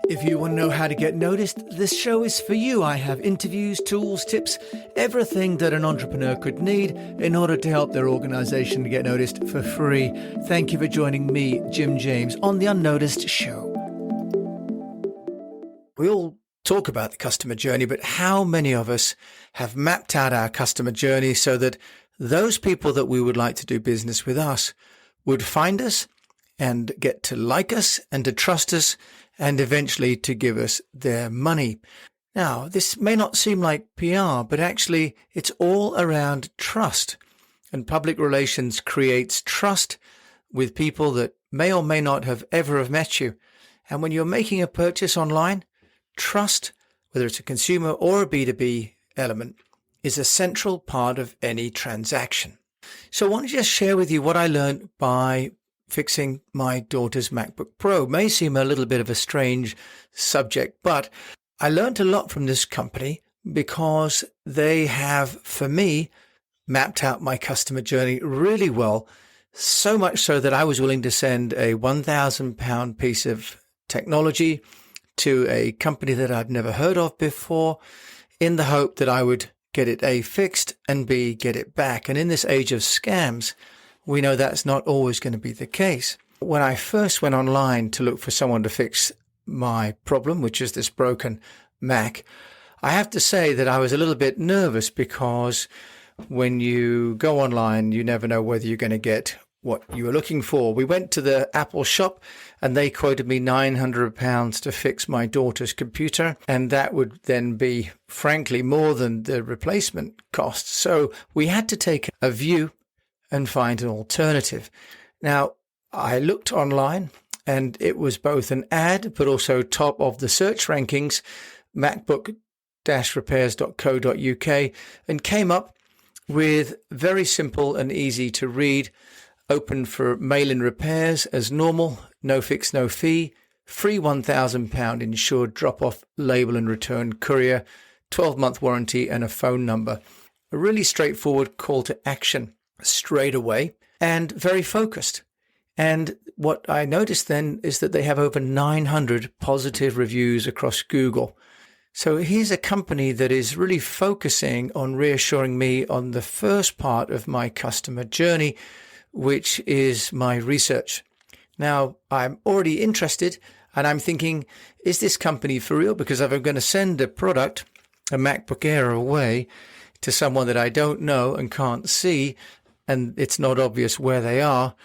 If you want to know how to get noticed, this show is for you. I have interviews, tools, tips, everything that an entrepreneur could need in order to help their organization to get noticed for free. Thank you for joining me, Jim James, on The Unnoticed Show. We all talk about the customer journey, but how many of us have mapped out our customer journey so that those people that we would like to do business with us would find us and get to like us and to trust us and eventually to give us their money? Now, this may not seem like PR, but actually it's all around trust. And public relations creates trust with people that may or may not have ever have met you. And when you're making a purchase online, trust, whether it's a consumer or a B2B element, is a central part of any transaction. So I want to just share with you what I learned by fixing my daughter's MacBook Pro. It may seem a little bit of a strange subject, but I learned a lot from this company because they have, for me, mapped out my customer journey really well, so much so that I was willing to send a £1,000 piece of technology to a company that I'd never heard of before in the hope that I would get it A, fixed, and B, get it back. And in this age of scams, we know that's not always going to be the case. When I first went online to look for someone to fix my problem, which is this broken Mac, I have to say that I was a little bit nervous because when you go online, you never know whether you're going to get what you were looking for. We went to the Apple shop and they quoted me £900 to fix my daughter's computer. And that would then be, frankly, more than the replacement cost. So we had to take a view and find an alternative. Now, I looked online and it was both an ad, but also top of the search rankings, macbook-repairs.co.uk, and came up with very simple and easy to read, open for mail-in repairs as normal, no fix, no fee, free £1,000 insured drop-off label and return courier, 12-month warranty and a phone number. A really straightforward call to action straight away and very focused. And what I noticed then is that they have over 900 positive reviews across Google. So here's a company that is really focusing on reassuring me on the first part of my customer journey, which is my research. Now, I'm already interested and I'm thinking, is this company for real? Because if I'm going to send a product, a MacBook Air, away to someone that I don't know and can't see, and it's not obvious where they are,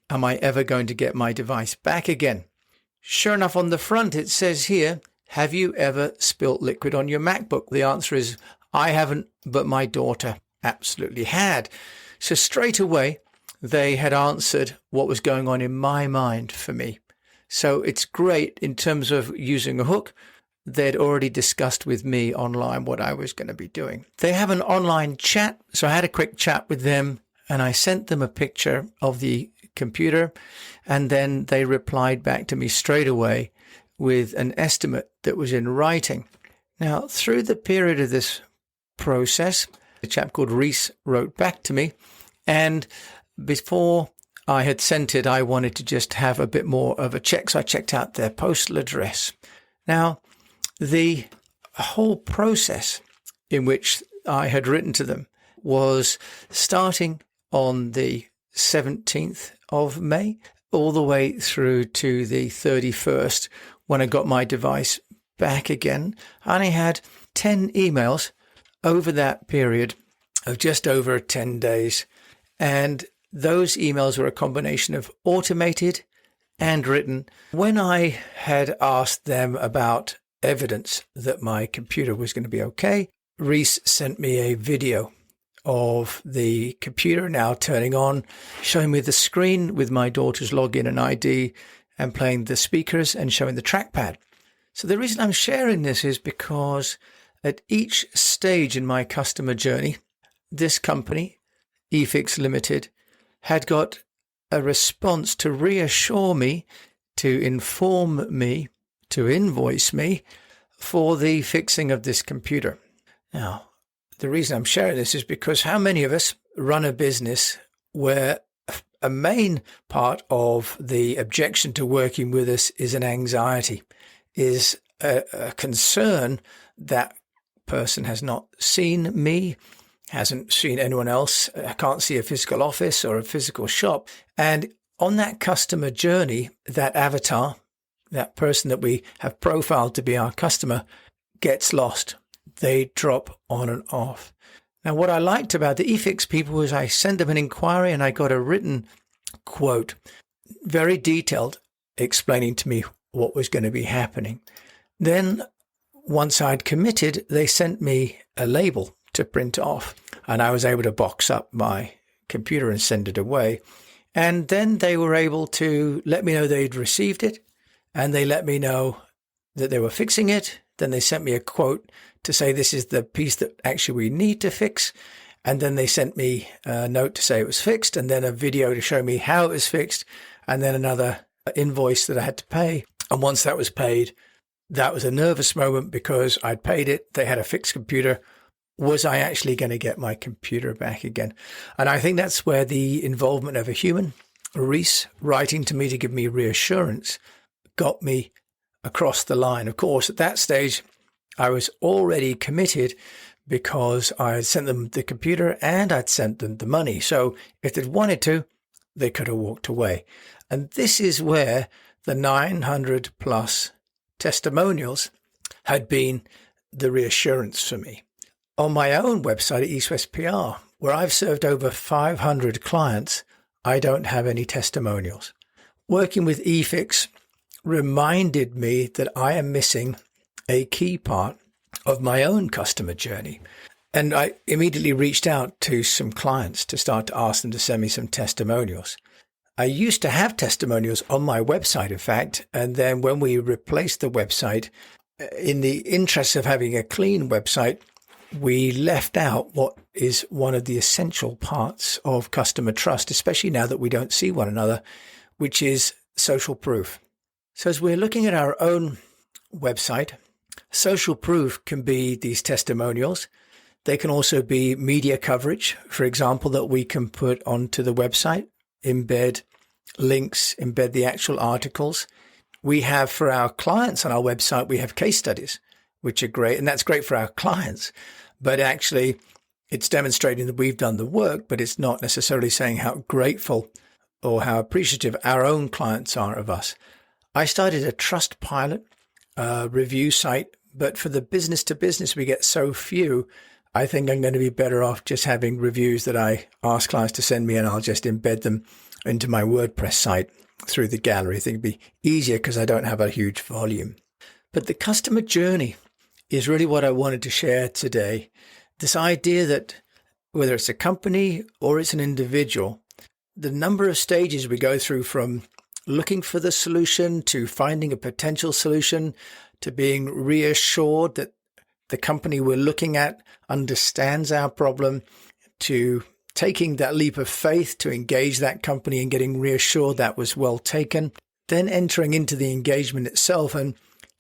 am I ever going to get my device back again? Sure enough, on the front, it says here, have you ever spilt liquid on your MacBook? The answer is, I haven't, but my daughter absolutely had. So straight away, they had answered what was going on in my mind for me. So it's great in terms of using a hook. They'd already discussed with me online what I was going to be doing. They have an online chat, so I had a quick chat with them and I sent them a picture of the computer, and then they replied back to me straight away with an estimate that was in writing. Now, through the period of this process, a chap called Reese wrote back to me, and before I had sent it, I wanted to just have a bit more of a check, so I checked out their postal address. Now, the whole process in which I had written to them was starting on the 17th of May, all the way through to the 31st, when I got my device back again. I only had 10 emails over that period of just over 10 days. And those emails were a combination of automated and written. When I had asked them about evidence that my computer was going to be okay, Reese sent me a video of the computer now turning on, showing me the screen with my daughter's login and ID and playing the speakers and showing the trackpad. So the reason I'm sharing this is because at each stage in my customer journey, this company, eFix Limited, had got a response to reassure me, to inform me, to invoice me for the fixing of this computer. Now, the reason I'm sharing this is because how many of us run a business where a main part of the objection to working with us is an anxiety, is a concern that person has not seen me, hasn't seen anyone else, can't see a physical office or a physical shop. And on that customer journey, that avatar, that person that we have profiled to be our customer, gets lost. They drop on and off. Now, what I liked about the eFix people was I sent them an inquiry and I got a written quote, very detailed, explaining to me what was going to be happening. Then, once I'd committed, they sent me a label to print off, and I was able to box up my computer and send it away. And then they were able to let me know they'd received it, and they let me know that they were fixing it. Then they sent me a quote to say this is the piece that actually we need to fix. And then they sent me a note to say it was fixed, and then a video to show me how it was fixed, and then another invoice that I had to pay. And once that was paid, that was a nervous moment because I'd paid it. They had a fixed computer. Was I actually going to get my computer back again? And I think that's where the involvement of a human, Reese, writing to me to give me reassurance, got me across the line. Of course, at that stage, I was already committed because I had sent them the computer and I'd sent them the money. So if they'd wanted to, they could have walked away. And this is where the 900 plus testimonials had been the reassurance for me. On my own website at East West PR, where I've served over 500 clients, I don't have any testimonials. Working with eFix reminded me that I am missing a key part of my own customer journey. And I immediately reached out to some clients to start to ask them to send me some testimonials. I used to have testimonials on my website, in fact, and then when we replaced the website, in the interest of having a clean website, we left out what is one of the essential parts of customer trust, especially now that we don't see one another, which is social proof. So as we're looking at our own website, social proof can be these testimonials. They can also be media coverage, for example, that we can put onto the website, embed links, embed the actual articles. We have for our clients on our website, we have case studies, which are great. And that's great for our clients. But actually, it's demonstrating that we've done the work, but it's not necessarily saying how grateful or how appreciative our own clients are of us. I started a Trustpilot review site, but for the business to business, we get so few. I think I'm going to be better off just having reviews that I ask clients to send me, and I'll just embed them into my WordPress site through the gallery. I think it'd be easier because I don't have a huge volume. But the customer journey is really what I wanted to share today. This idea that whether it's a company or it's an individual, the number of stages we go through from looking for the solution to finding a potential solution to being reassured that the company we're looking at understands our problem, to taking that leap of faith to engage that company and getting reassured that was well taken, then entering into the engagement itself, and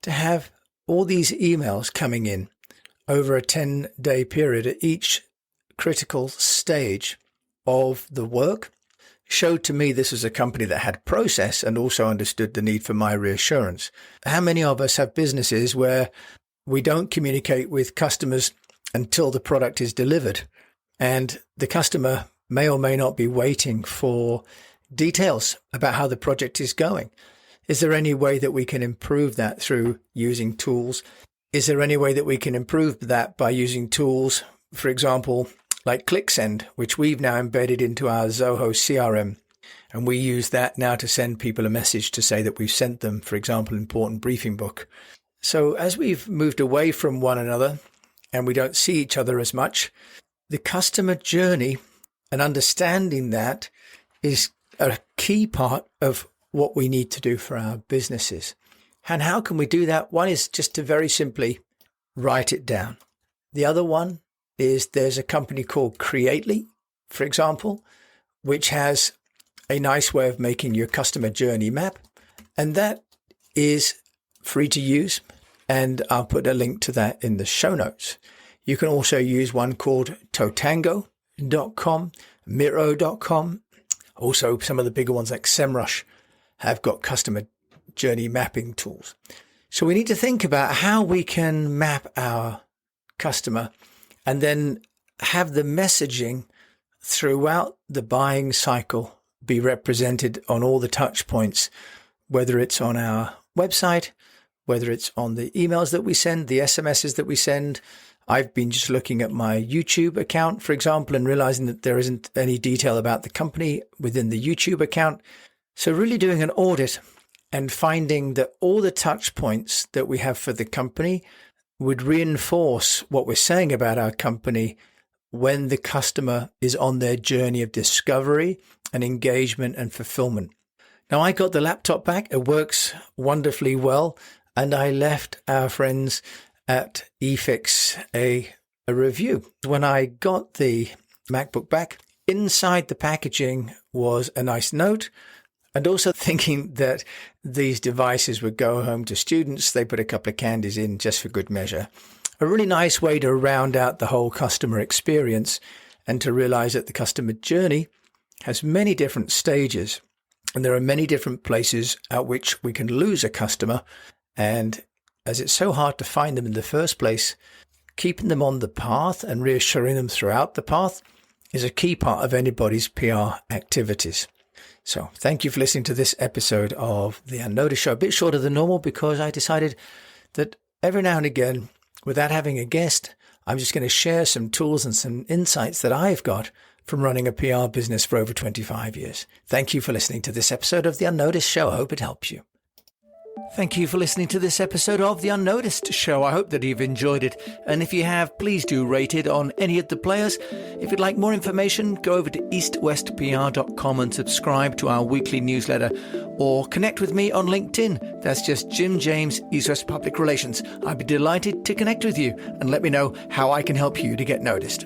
to have all these emails coming in over a 10-day period at each critical stage of the work showed to me this was a company that had process and also understood the need for my reassurance. How many of us have businesses where we don't communicate with customers until the product is delivered, and the customer may or may not be waiting for details about how the project is going? Is there any way that we can improve that through using tools? Is there any way that we can improve that by using tools, for example, like ClickSend, which we've now embedded into our Zoho CRM? And we use that now to send people a message to say that we've sent them, for example, an important briefing book. So as we've moved away from one another and we don't see each other as much, the customer journey and understanding that is a key part of what we need to do for our businesses. And how can we do that? One is just to very simply write it down. The other one is there's a company called Creately, for example, which has a nice way of making your customer journey map. And that is free to use. And I'll put a link to that in the show notes. You can also use one called totango.com, miro.com. Also, some of the bigger ones like SEMrush have got customer journey mapping tools. So we need to think about how we can map our customer and then have the messaging throughout the buying cycle be represented on all the touch points, whether it's on our website, whether it's on the emails that we send, the SMSs that we send. I've been just looking at my YouTube account, for example, and realizing that there isn't any detail about the company within the YouTube account. So really doing an audit and finding that all the touch points that we have for the company would reinforce what we're saying about our company when the customer is on their journey of discovery and engagement and fulfillment. Now, I got the laptop back. It works wonderfully well. And I left our friends at eFix a review. When I got the MacBook back, inside the packaging was a nice note. And also thinking that these devices would go home to students, they put a couple of candies in just for good measure. A really nice way to round out the whole customer experience and to realize that the customer journey has many different stages. And there are many different places at which we can lose a customer. And as it's so hard to find them in the first place, keeping them on the path and reassuring them throughout the path is a key part of anybody's PR activities. So thank you for listening to this episode of The Unnoticed Show. A bit shorter than normal because I decided that every now and again, without having a guest, I'm just going to share some tools and some insights that I've got from running a PR business for over 25 years. Thank you for listening to this episode of The Unnoticed Show. I hope it helps you. Thank you for listening to this episode of The Unnoticed Show. I hope that you've enjoyed it. And if you have, please do rate it on any of the players. If you'd like more information, go over to eastwestpr.com and subscribe to our weekly newsletter, or connect with me on LinkedIn. That's just Jim James, East West Public Relations. I'd be delighted to connect with you and let me know how I can help you to get noticed.